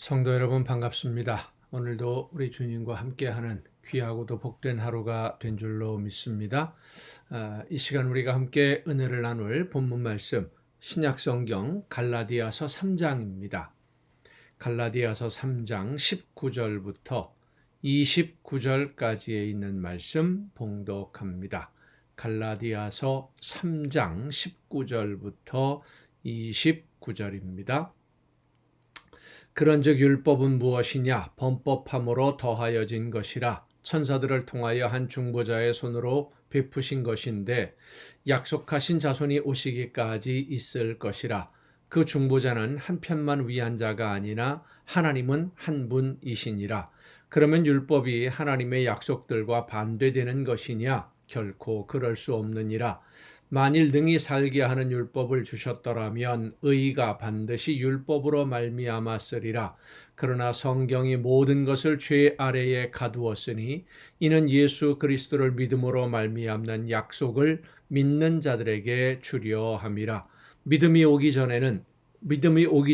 성도 여러분 반갑습니다. 오늘도 우리 주님과 함께하는 귀하고도 복된 하루가 된 줄로 믿습니다. 이 시간 우리가 함께 은혜를 나눌 본문 말씀 신약성경 갈라디아서 3장입니다. 갈라디아서 3장 19절부터 29절까지에 있는 말씀 봉독합니다. 갈라디아서 3장 19절부터 29절입니다. 그런즉 율법은 무엇이냐? 범법함으로 더하여진 것이라. 천사들을 통하여 한 중보자의 손으로 베푸신 것인데 약속하신 자손이 오시기까지 있을 것이라. 그 중보자는 한 편만 위한 자가 아니나 하나님은 한 분이시니라. 그러면 율법이 하나님의 약속들과 반대되는 것이냐? 결코 그럴 수 없느니라. 만일 능히 살게 하는 율법을 주셨더라면 의가 반드시 율법으로 말미암았으리라. 그러나 성경이 모든 것을 죄 아래에 가두었으니 이는 예수 그리스도를 믿음으로 말미암는 약속을 믿는 자들에게 주려 함이라. 믿음이 오기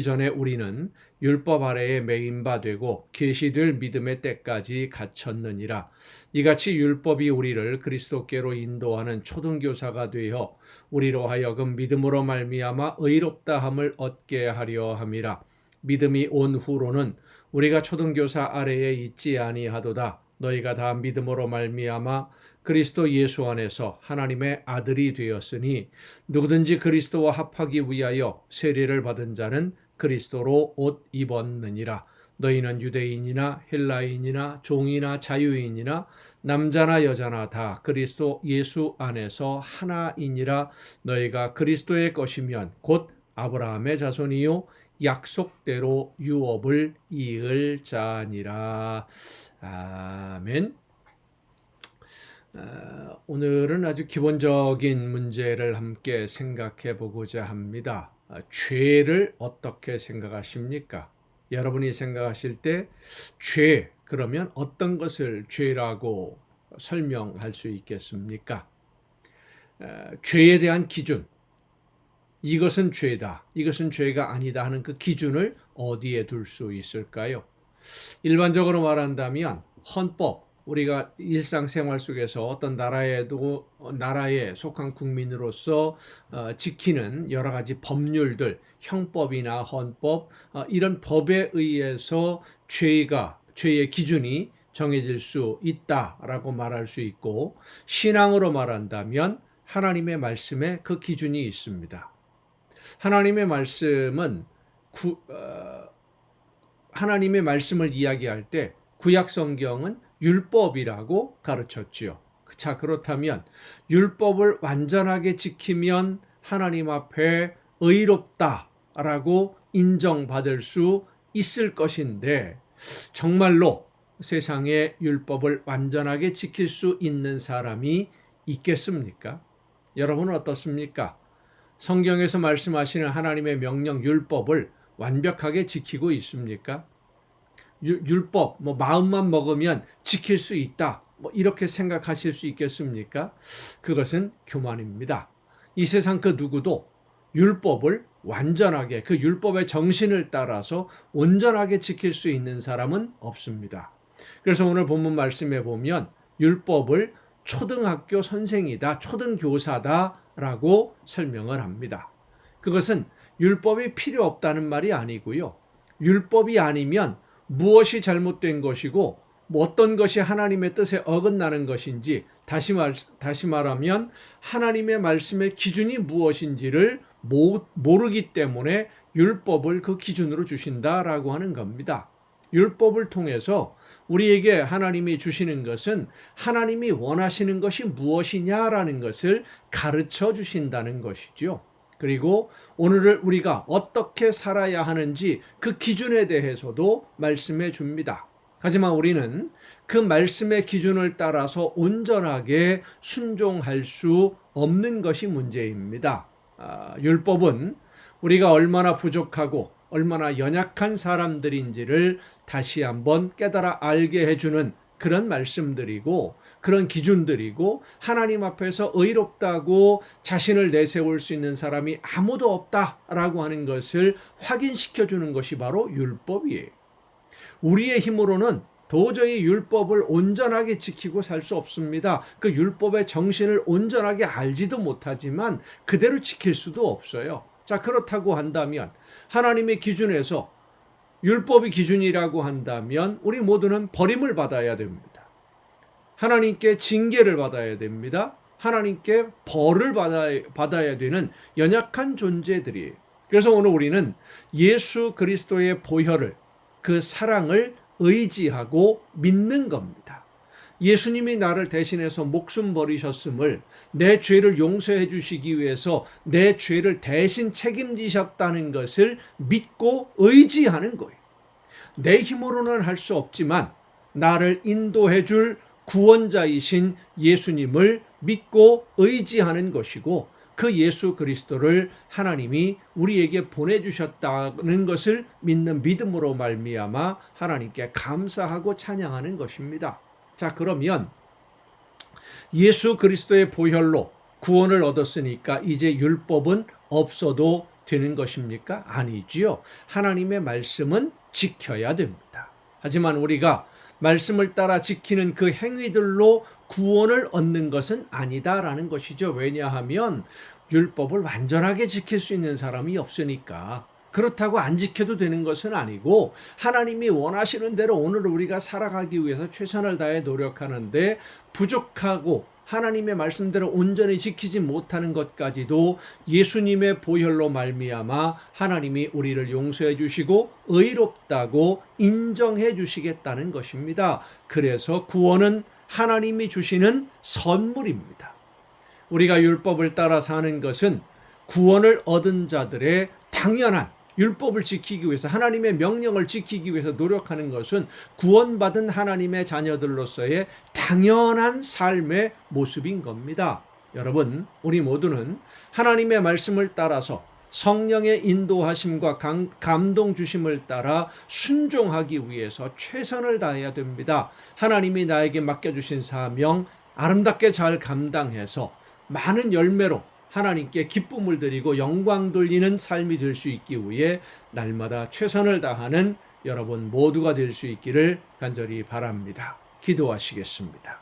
전에 우리는 율법 아래에 매인 바 되고 계시될 믿음의 때까지 갇혔느니라. 이같이 율법이 우리를 그리스도께로 인도하는 초등교사가 되어 우리로 하여금 믿음으로 말미암아 의롭다함을 얻게 하려 함이라. 믿음이 온 후로는 우리가 초등교사 아래에 있지 아니하도다. 너희가 다 믿음으로 말미암아 그리스도 예수 안에서 하나님의 아들이 되었으니 누구든지 그리스도와 합하기 위하여 세례를 받은 자는 그리스도로 옷 입었느니라. 너희는 유대인이나 헬라인이나 종이나 자유인이나 남자나 여자나 다 그리스도 예수 안에서 하나이니라. 너희가 그리스도의 것이면 곧 아브라함의 자손이요 약속대로 유업을 이을 자니라. 아멘. 오늘은 아주 기본적인 문제를 함께 생각해 보고자 합니다. 죄를 어떻게 생각하십니까? 여러분이 생각하실 때 죄, 그러면 어떤 것을 죄라고 설명할 수 있겠습니까? 죄에 대한 기준, 이것은 죄다, 이것은 죄가 아니다 하는 그 기준을 어디에 둘 수 있을까요? 일반적으로 말한다면 헌법, 우리가 일상생활 속에서 어떤 나라에 속한 국민으로서 지키는 여러 가지 법률들, 형법이나 헌법, 이런 법에 의해서 죄의 기준이 정해질 수 있다라고 말할 수 있고, 신앙으로 말한다면 하나님의 말씀에 그 기준이 있습니다. 하나님의 말씀은 하나님의 말씀을 이야기할 때 구약 성경은 율법이라고 가르쳤지요. 자, 그렇다면 율법을 완전하게 지키면 하나님 앞에 의롭다라고 인정받을 수 있을 것인데, 정말로 세상에 율법을 완전하게 지킬 수 있는 사람이 있겠습니까? 여러분은 어떻습니까? 성경에서 말씀하시는 하나님의 명령 율법을 완벽하게 지키고 있습니까? 율법, 마음만 먹으면 지킬 수 있다, 이렇게 생각하실 수 있겠습니까? 그것은 교만입니다. 이 세상 그 누구도 율법을 완전하게, 그 율법의 정신을 따라서 온전하게 지킬 수 있는 사람은 없습니다. 그래서 오늘 본문 말씀에 보면 율법을 초등학교 선생이다, 초등교사다라고 설명을 합니다. 그것은 율법이 필요 없다는 말이 아니고요. 율법이 아니면 무엇이 잘못된 것이고 어떤 것이 하나님의 뜻에 어긋나는 것인지, 다시 말하면 하나님의 말씀의 기준이 무엇인지를 모르기 때문에 율법을 그 기준으로 주신다라고 하는 겁니다. 율법을 통해서 우리에게 하나님이 주시는 것은 하나님이 원하시는 것이 무엇이냐라는 것을 가르쳐 주신다는 것이죠. 그리고 오늘을 우리가 어떻게 살아야 하는지 그 기준에 대해서도 말씀해 줍니다. 하지만 우리는 그 말씀의 기준을 따라서 온전하게 순종할 수 없는 것이 문제입니다. 율법은 우리가 얼마나 부족하고 얼마나 연약한 사람들인지를 다시 한번 깨달아 알게 해주는 그런 말씀들이고 그런 기준들이고, 하나님 앞에서 의롭다고 자신을 내세울 수 있는 사람이 아무도 없다라고 하는 것을 확인시켜주는 것이 바로 율법이에요. 우리의 힘으로는 도저히 율법을 온전하게 지키고 살 수 없습니다. 그 율법의 정신을 온전하게 알지도 못하지만 그대로 지킬 수도 없어요. 자, 그렇다고 한다면 하나님의 기준에서 율법이 기준이라고 한다면 우리 모두는 버림을 받아야 됩니다. 하나님께 징계를 받아야 됩니다. 하나님께 벌을 받아야 되는 연약한 존재들이에요. 그래서 오늘 우리는 예수 그리스도의 보혈을, 그 사랑을 의지하고 믿는 겁니다. 예수님이 나를 대신해서 목숨 버리셨음을, 내 죄를 용서해 주시기 위해서 내 죄를 대신 책임지셨다는 것을 믿고 의지하는 거예요. 내 힘으로는 할 수 없지만 나를 인도해 줄 구원자이신 예수님을 믿고 의지하는 것이고, 그 예수 그리스도를 하나님이 우리에게 보내주셨다는 것을 믿는 믿음으로 말미암아 하나님께 감사하고 찬양하는 것입니다. 자, 그러면 예수 그리스도의 보혈로 구원을 얻었으니까 이제 율법은 없어도 되는 것입니까? 아니지요. 하나님의 말씀은 지켜야 됩니다. 하지만 우리가 말씀을 따라 지키는 그 행위들로 구원을 얻는 것은 아니다라는 것이죠. 왜냐하면 율법을 완전하게 지킬 수 있는 사람이 없으니까. 그렇다고 안 지켜도 되는 것은 아니고, 하나님이 원하시는 대로 오늘 우리가 살아가기 위해서 최선을 다해 노력하는데 부족하고 하나님의 말씀대로 온전히 지키지 못하는 것까지도 예수님의 보혈로 말미암아 하나님이 우리를 용서해 주시고 의롭다고 인정해 주시겠다는 것입니다. 그래서 구원은 하나님이 주시는 선물입니다. 우리가 율법을 따라 사는 것은 구원을 얻은 자들의 당연한, 율법을 지키기 위해서, 하나님의 명령을 지키기 위해서 노력하는 것은 구원받은 하나님의 자녀들로서의 당연한 삶의 모습인 겁니다. 여러분, 우리 모두는 하나님의 말씀을 따라서 성령의 인도하심과 감동 주심을 따라 순종하기 위해서 최선을 다해야 됩니다. 하나님이 나에게 맡겨주신 사명 아름답게 잘 감당해서 많은 열매로 하나님께 기쁨을 드리고 영광 돌리는 삶이 될 수 있기 위해 날마다 최선을 다하는 여러분 모두가 될 수 있기를 간절히 바랍니다. 기도하시겠습니다.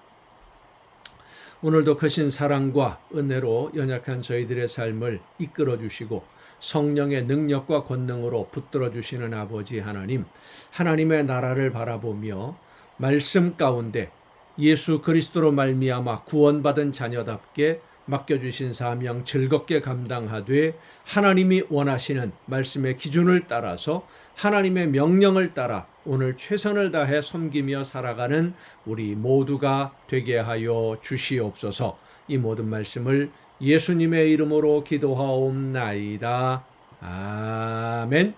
오늘도 크신 사랑과 은혜로 연약한 저희들의 삶을 이끌어 주시고 성령의 능력과 권능으로 붙들어 주시는 아버지 하나님, 하나님의 나라를 바라보며 말씀 가운데 예수 그리스도로 말미암아 구원받은 자녀답게 맡겨주신 사명 즐겁게 감당하되 하나님이 원하시는 말씀의 기준을 따라서 하나님의 명령을 따라 오늘 최선을 다해 섬기며 살아가는 우리 모두가 되게 하여 주시옵소서. 이 모든 말씀을 예수님의 이름으로 기도하옵나이다. 아멘.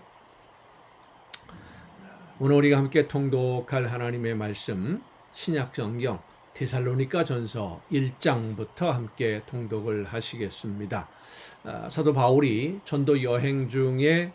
오늘 우리가 함께 통독할 하나님의 말씀, 신약성경 데살로니가 전서 1장부터 함께 통독을 하시겠습니다. 사도 바울이 전도 여행 중에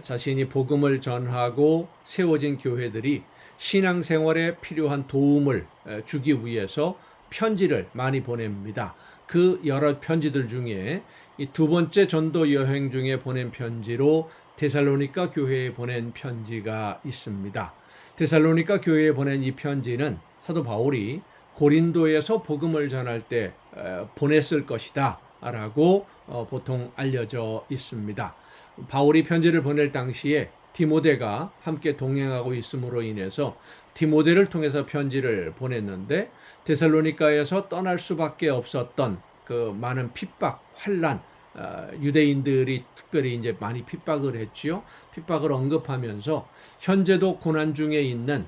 자신이 복음을 전하고 세워진 교회들이 신앙생활에 필요한 도움을 주기 위해서 편지를 많이 보냅니다. 그 여러 편지들 중에 이 두 번째 전도 여행 중에 보낸 편지로 데살로니가 교회에 보낸 편지가 있습니다. 데살로니가 교회에 보낸 이 편지는 사도 바울이 고린도에서 복음을 전할 때 보냈을 것이다 라고 보통 알려져 있습니다. 바울이 편지를 보낼 당시에 디모데가 함께 동행하고 있음으로 인해서 디모데를 통해서 편지를 보냈는데, 데살로니가에서 떠날 수밖에 없었던 그 많은 핍박, 환난, 유대인들이 특별히 이제 많이 핍박을 했지요. 핍박을 언급하면서 현재도 고난 중에 있는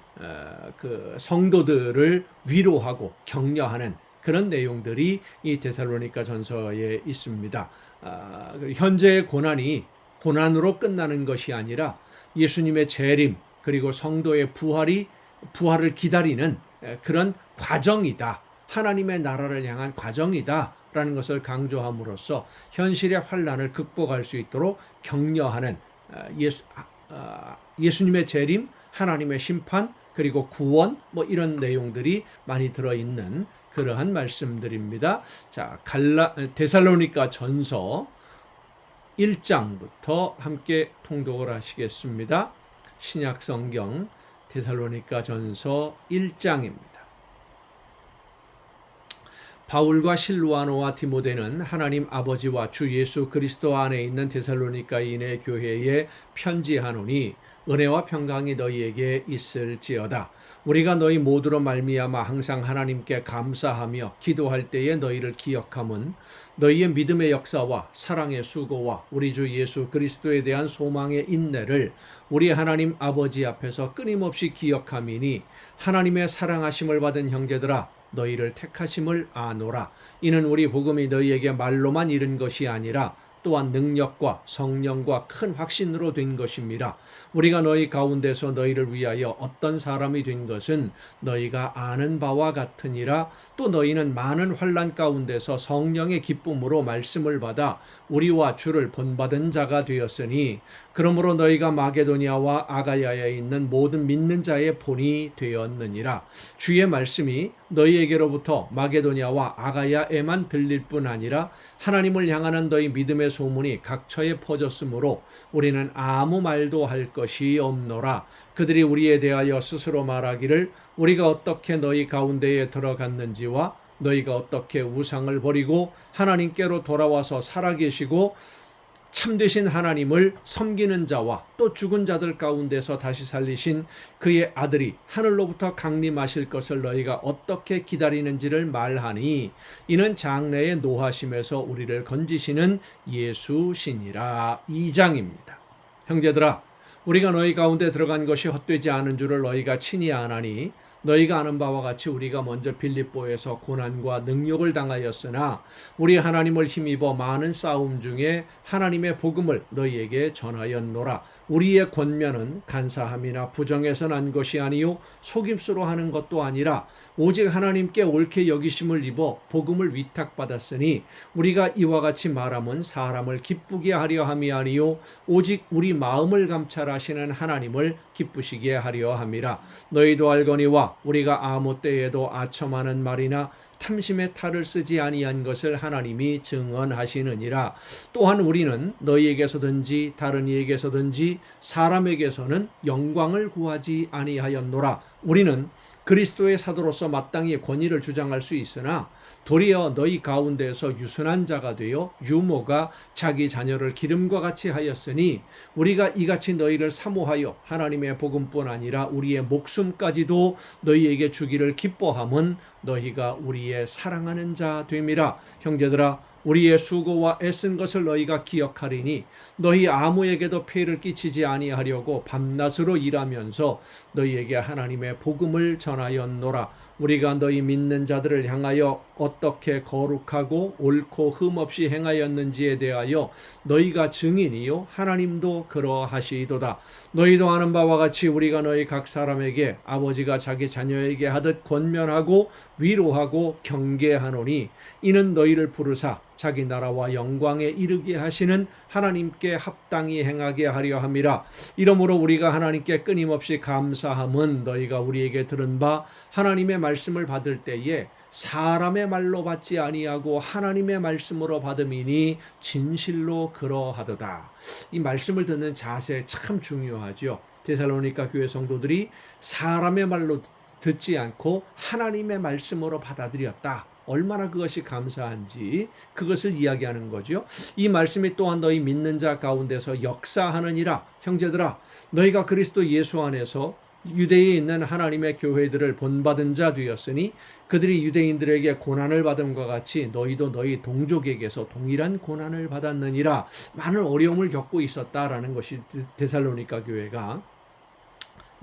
그 성도들을 위로하고 격려하는 그런 내용들이 이 데살로니가 전서에 있습니다. 현재의 고난이 고난으로 끝나는 것이 아니라 예수님의 재림 그리고 성도의 부활을 기다리는 그런 과정이다. 하나님의 나라를 향한 과정이다 라는 것을 강조함으로써 현실의 환난을 극복할 수 있도록 격려하는 예수님의 재림, 하나님의 심판, 그리고 구원, 이런 내용들이 많이 들어있는 그러한 말씀들입니다. 자, 데살로니가 전서 1장부터 함께 통독을 하시겠습니다. 신약 성경 데살로니가전서 1장입니다. 바울과 실루아노와 디모데는 하나님 아버지와 주 예수 그리스도 안에 있는 데살로니가인의 교회에 편지하노니 은혜와 평강이 너희에게 있을지어다. 우리가 너희 모두로 말미암아 항상 하나님께 감사하며 기도할 때에 너희를 기억함은 너희의 믿음의 역사와 사랑의 수고와 우리 주 예수 그리스도에 대한 소망의 인내를 우리 하나님 아버지 앞에서 끊임없이 기억함이니 하나님의 사랑하심을 받은 형제들아 너희를 택하심을 아노라. 이는 우리 복음이 너희에게 말로만 이른 것이 아니라 또한 능력과 성령과 큰 확신으로 된 것입니다. 우리가 너희 가운데서 너희를 위하여 어떤 사람이 된 것은 너희가 아는 바와 같으니라. 또 너희는 많은 환난 가운데서 성령의 기쁨으로 말씀을 받아 우리와 주를 본받은 자가 되었으니 그러므로 너희가 마게도니아와 아가야에 있는 모든 믿는 자의 본이 되었느니라. 주의 말씀이 너희에게로부터 마게도니아와 아가야에만 들릴 뿐 아니라 하나님을 향하는 너희 믿음의 소문이 각처에 퍼졌으므로 우리는 아무 말도 할 것이 없노라. 그들이 우리에 대하여 스스로 말하기를 우리가 어떻게 너희 가운데에 들어갔는지와 너희가 어떻게 우상을 버리고 하나님께로 돌아와서 살아계시고 참되신 하나님을 섬기는 자와 또 죽은 자들 가운데서 다시 살리신 그의 아들이 하늘로부터 강림하실 것을 너희가 어떻게 기다리는지를 말하니 이는 장래의 노하심에서 우리를 건지시는 예수시니라. 2장입니다. 형제들아 우리가 너희 가운데 들어간 것이 헛되지 않은 줄을 너희가 친히 아나니 너희가 아는 바와 같이 우리가 먼저 빌립보에서 고난과 능욕을 당하였으나 우리 하나님을 힘입어 많은 싸움 중에 하나님의 복음을 너희에게 전하였노라. 우리의 권면은 간사함이나 부정에서 난 것이 아니요 속임수로 하는 것도 아니라 오직 하나님께 옳게 여기심을 입어 복음을 위탁받았으니 우리가 이와 같이 말함은 사람을 기쁘게 하려 함이 아니요 오직 우리 마음을 감찰하시는 하나님을 기쁘시게 하려 함이라. 너희도 알거니와 우리가 아무 때에도 아첨하는 말이나 탐심의 탈을 쓰지 아니한 것을 하나님이 증언하시느니라. 또한 우리는 너희에게서든지 다른 이에게서든지 사람에게서는 영광을 구하지 아니하였노라. 우리는 그리스도의 사도로서 마땅히 권위를 주장할 수 있으나 도리어 너희 가운데에서 유순한 자가 되어 유모가 자기 자녀를 기름과 같이 하였으니 우리가 이같이 너희를 사모하여 하나님의 복음뿐 아니라 우리의 목숨까지도 너희에게 주기를 기뻐함은 너희가 우리의 사랑하는 자 됨이라. 형제들아 우리의 수고와 애쓴 것을 너희가 기억하리니 너희 아무에게도 폐를 끼치지 아니하려고 밤낮으로 일하면서 너희에게 하나님의 복음을 전하였노라. 우리가 너희 믿는 자들을 향하여 어떻게 거룩하고 옳고 흠없이 행하였는지에 대하여 너희가 증인이요 하나님도 그러하시도다. 너희도 아는 바와 같이 우리가 너희 각 사람에게 아버지가 자기 자녀에게 하듯 권면하고 위로하고 경계하노니 이는 너희를 부르사 자기 나라와 영광에 이르게 하시는 하나님께 합당히 행하게 하려 함이라. 이러므로 우리가 하나님께 끊임없이 감사함은 너희가 우리에게 들은 바 하나님의 말씀을 받을 때에 사람의 말로 받지 아니하고 하나님의 말씀으로 받음이니 진실로 그러하도다. 이 말씀을 듣는 자세 참 중요하죠. 데살로니가 교회 성도들이 사람의 말로 듣지 않고 하나님의 말씀으로 받아들였다. 얼마나 그것이 감사한지 그것을 이야기하는 거죠. 이 말씀이 또한 너희 믿는 자 가운데서 역사하느니라. 형제들아 너희가 그리스도 예수 안에서 유대에 있는 하나님의 교회들을 본받은 자 되었으니 그들이 유대인들에게 고난을 받음과 같이 너희도 너희 동족에게서 동일한 고난을 받았느니라. 많은 어려움을 겪고 있었다라는 것이 데살로니가 교회가.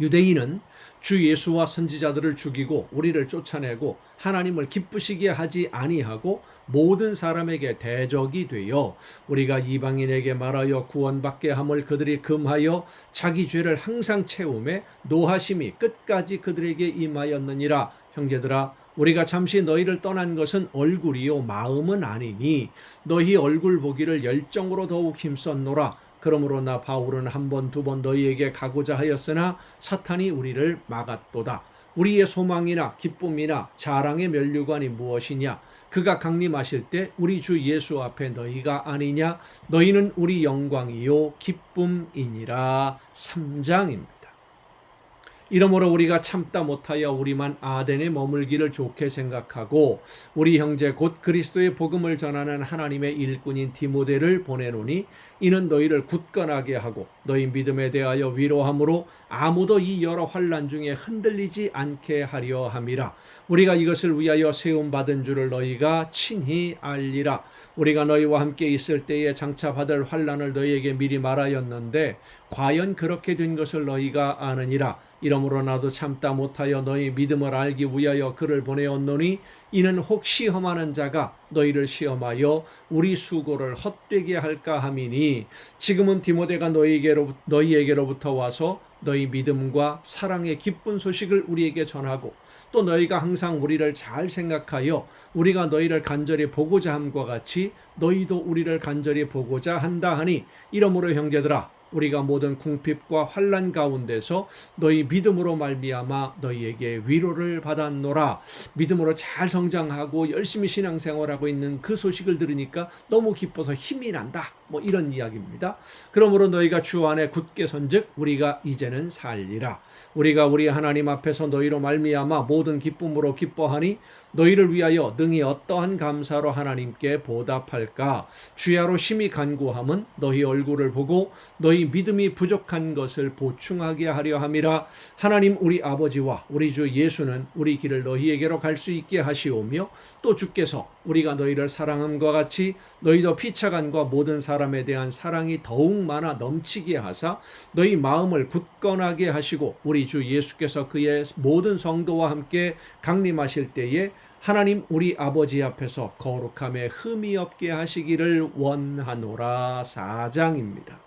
유대인은 주 예수와 선지자들을 죽이고 우리를 쫓아내고 하나님을 기쁘시게 하지 아니하고 모든 사람에게 대적이 되어 우리가 이방인에게 말하여 구원받게 함을 그들이 금하여 자기 죄를 항상 채우매 노하심이 끝까지 그들에게 임하였느니라. 형제들아 우리가 잠시 너희를 떠난 것은 얼굴이요 마음은 아니니 너희 얼굴 보기를 열정으로 더욱 힘썼노라. 그러므로 나 바울은 한 번 두 번 너희에게 가고자 하였으나 사탄이 우리를 막았도다. 우리의 소망이나 기쁨이나 자랑의 면류관이 무엇이냐? 그가 강림하실 때 우리 주 예수 앞에 너희가 아니냐? 너희는 우리 영광이요 기쁨이니라. 3장입니다. 이러므로 우리가 참다 못하여 우리만 아덴에 머물기를 좋게 생각하고 우리 형제 곧 그리스도의 복음을 전하는 하나님의 일꾼인 디모데를 보내노니 이는 너희를 굳건하게 하고 너희 믿음에 대하여 위로함으로 아무도 이 여러 환난 중에 흔들리지 않게 하려 함이라. 우리가 이것을 위하여 세움 받은 줄을 너희가 친히 알리라. 우리가 너희와 함께 있을 때에 장차 받을 환난을 너희에게 미리 말하였는데 과연 그렇게 된 것을 너희가 아느니라. 이러므로 나도 참다 못하여 너희 믿음을 알기 위하여 그를 보내었노니 이는 혹시 험하는 자가 너희를 시험하여 우리 수고를 헛되게 할까 함이니 지금은 디모데가 너희에게로부터 와서 너희 믿음과 사랑의 기쁜 소식을 우리에게 전하고 또 너희가 항상 우리를 잘 생각하여 우리가 너희를 간절히 보고자 함과 같이 너희도 우리를 간절히 보고자 한다 하니 이러므로 형제들아 우리가 모든 궁핍과 환난 가운데서 너희 믿음으로 말미암아 너희에게 위로를 받았노라. 믿음으로 잘 성장하고 열심히 신앙생활하고 있는 그 소식을 들으니까 너무 기뻐서 힘이 난다. 뭐 이런 이야기입니다. 그러므로 너희가 주 안에 굳게 선즉 우리가 이제는 살리라. 우리가 우리 하나님 앞에서 너희로 말미암아 모든 기쁨으로 기뻐하니 너희를 위하여 능히 어떠한 감사로 하나님께 보답할까. 주야로 심히 간구함은 너희 얼굴을 보고 너희 믿음이 부족한 것을 보충하게 하려 함이라. 하나님 우리 아버지와 우리 주 예수는 우리 길을 너희에게로 갈 수 있게 하시오며 또 주께서 우리가 너희를 사랑함과 같이 너희도 피차간과 모든 사람에 대한 사랑이 더욱 많아 넘치게 하사 너희 마음을 굳건하게 하시고 우리 주 예수께서 그의 모든 성도와 함께 강림하실 때에 하나님 우리 아버지 앞에서 거룩함에 흠이 없게 하시기를 원하노라. 4장입니다.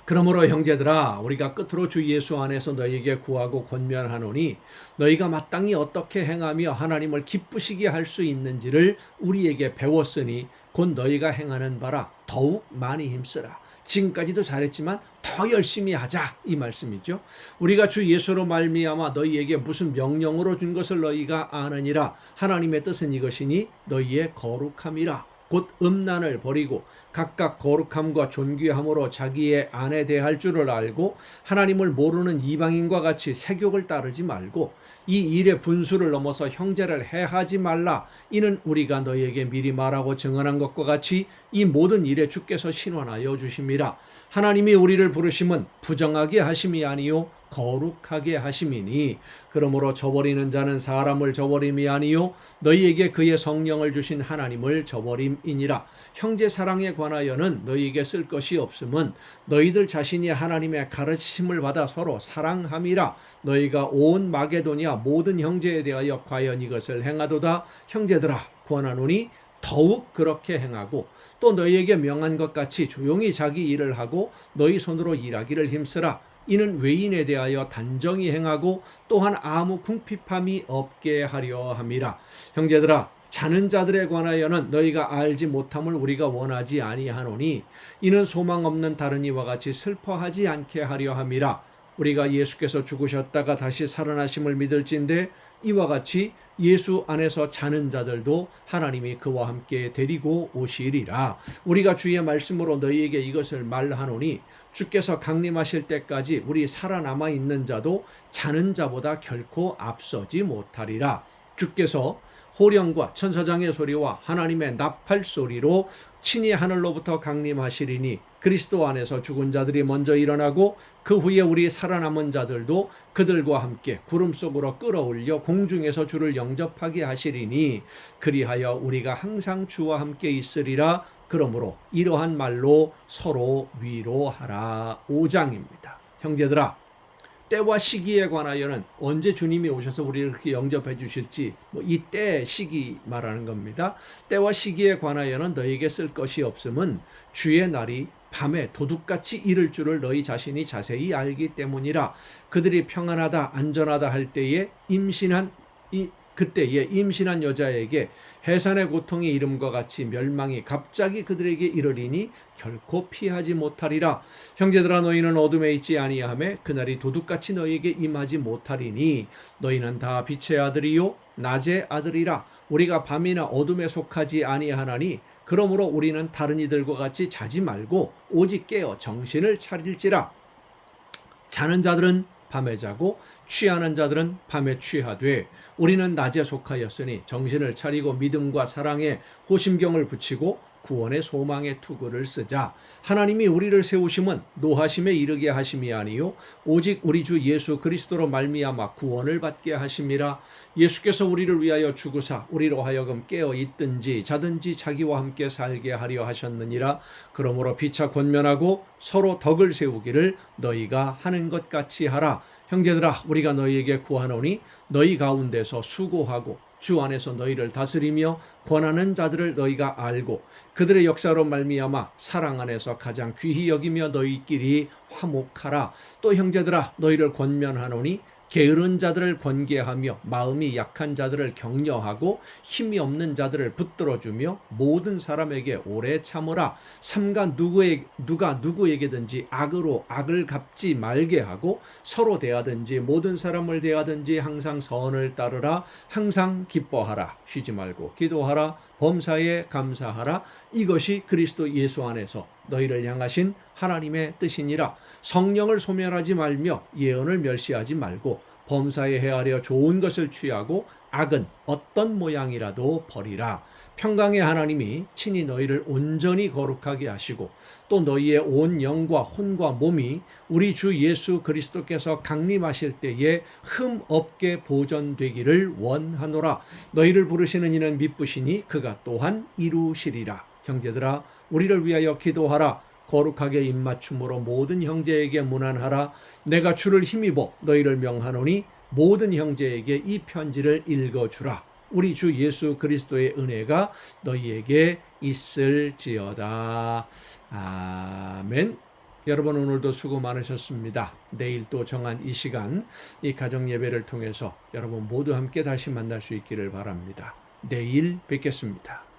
그러므로 형제들아 우리가 끝으로 주 예수 안에서 너희에게 구하고 권면하노니 너희가 마땅히 어떻게 행하며 하나님을 기쁘시게 할 수 있는지를 우리에게 배웠으니 곧 너희가 행하는 바라 더욱 많이 힘쓰라. 지금까지도 잘했지만 더 열심히 하자 이 말씀이죠. 우리가 주 예수로 말미암아 너희에게 무슨 명령으로 준 것을 너희가 아느니라. 하나님의 뜻은 이것이니 너희의 거룩함이라. 곧 음란을 버리고 각각 거룩함과 존귀함으로 자기의 아내 대할 줄을 알고 하나님을 모르는 이방인과 같이 세욕을 따르지 말고 이 일의 분수를 넘어서 형제를 해하지 말라. 이는 우리가 너희에게 미리 말하고 증언한 것과 같이 이 모든 일에 주께서 신원하여 주심이라. 하나님이 우리를 부르심은 부정하게 하심이 아니요 거룩하게 하심이니 그러므로 저버리는 자는 사람을 저버림이 아니요 너희에게 그의 성령을 주신 하나님을 저버림이니라. 형제 사랑에 관하여는 너희에게 쓸 것이 없음은 너희들 자신이 하나님의 가르치심을 받아 서로 사랑함이라. 너희가 온 마게도냐 모든 형제에 대하여 과연 이것을 행하도다. 형제들아 권하노니 더욱 그렇게 행하고 또 너희에게 명한 것 같이 조용히 자기 일을 하고 너희 손으로 일하기를 힘쓰라. 이는 외인에 대하여 단정히 행하고 또한 아무 궁핍함이 없게 하려 함이라. 형제들아 자는 자들에 관하여는 너희가 알지 못함을 우리가 원하지 아니하노니 이는 소망 없는 다른 이와 같이 슬퍼하지 않게 하려 함이라. 우리가 예수께서 죽으셨다가 다시 살아나심을 믿을진대 이와 같이 예수 안에서 자는 자들도 하나님이 그와 함께 데리고 오시리라. 우리가 주의 말씀으로 너희에게 이것을 말하노니 주께서 강림하실 때까지 우리 살아남아 있는 자도 자는 자보다 결코 앞서지 못하리라. 주께서 호령과 천사장의 소리와 하나님의 나팔 소리로 친히 하늘로부터 강림하시리니 그리스도 안에서 죽은 자들이 먼저 일어나고 그 후에 우리 살아남은 자들도 그들과 함께 구름 속으로 끌어올려 공중에서 주를 영접하게 하시리니 그리하여 우리가 항상 주와 함께 있으리라. 그러므로 이러한 말로 서로 위로하라. 5장입니다. 형제들아 때와 시기에 관하여는 언제 주님이 오셔서 우리를 그렇게 영접해 주실지 이 때 시기 말하는 겁니다. 때와 시기에 관하여는 너희에게 쓸 것이 없음은 주의 날이 밤에 도둑같이 이를 줄을 너희 자신이 자세히 알기 때문이라. 그들이 평안하다 안전하다 할 때에 그때에 임신한 여자에게 해산의 고통이 이름과 같이 멸망이 갑자기 그들에게 이르리니 결코 피하지 못하리라. 형제들아 너희는 어둠에 있지 아니하매 그날이 도둑같이 너희에게 임하지 못하리니 너희는 다 빛의 아들이요 낮의 아들이라. 우리가 밤이나 어둠에 속하지 아니하나니 그러므로 우리는 다른 이들과 같이 자지 말고 오직 깨어 정신을 차릴지라. 자는 자들은 밤에 자고 취하는 자들은 밤에 취하되 우리는 낮에 속하였으니 정신을 차리고 믿음과 사랑에 호심경을 붙이고 구원의 소망의 투구를 쓰자. 하나님이 우리를 세우심은 노하심에 이르게 하심이 아니요 오직 우리 주 예수 그리스도로 말미암아 구원을 받게 하심이라. 예수께서 우리를 위하여 죽으사 우리로 하여금 깨어 있든지 자든지 자기와 함께 살게 하려 하셨느니라. 그러므로 피차 권면하고 서로 덕을 세우기를 너희가 하는 것 같이 하라. 형제들아, 우리가 너희에게 구하노니 너희 가운데서 수고하고 주 안에서 너희를 다스리며 권하는 자들을 너희가 알고 그들의 역사로 말미암아 사랑 안에서 가장 귀히 여기며 너희끼리 화목하라. 또 형제들아, 너희를 권면하노니 게으른 자들을 권계하며 마음이 약한 자들을 격려하고 힘이 없는 자들을 붙들어주며 모든 사람에게 오래 참으라. 삼가 누가 누구에게든지 악으로 악을 갚지 말게 하고 서로 대하든지 모든 사람을 대하든지 항상 선을 따르라. 항상 기뻐하라. 쉬지 말고 기도하라. 범사에 감사하라. 이것이 그리스도 예수 안에서 너희를 향하신 하나님의 뜻이니라. 성령을 소멸하지 말며 예언을 멸시하지 말고 범사에 헤아려 좋은 것을 취하고 악은 어떤 모양이라도 버리라. 평강의 하나님이 친히 너희를 온전히 거룩하게 하시고 또 너희의 온 영과 혼과 몸이 우리 주 예수 그리스도께서 강림하실 때에 흠 없게 보존되기를 원하노라. 너희를 부르시는 이는 미쁘시니 그가 또한 이루시리라. 형제들아, 우리를 위하여 기도하라. 거룩하게 입맞춤으로 모든 형제에게 문안하라. 내가 주를 힘입어 너희를 명하노니 모든 형제에게 이 편지를 읽어주라. 우리 주 예수 그리스도의 은혜가 너희에게 있을지어다. 아멘. 여러분, 오늘도 수고 많으셨습니다. 내일 또 정한 이 시간, 이 가정 예배를 통해서 여러분 모두 함께 다시 만날 수 있기를 바랍니다. 내일 뵙겠습니다.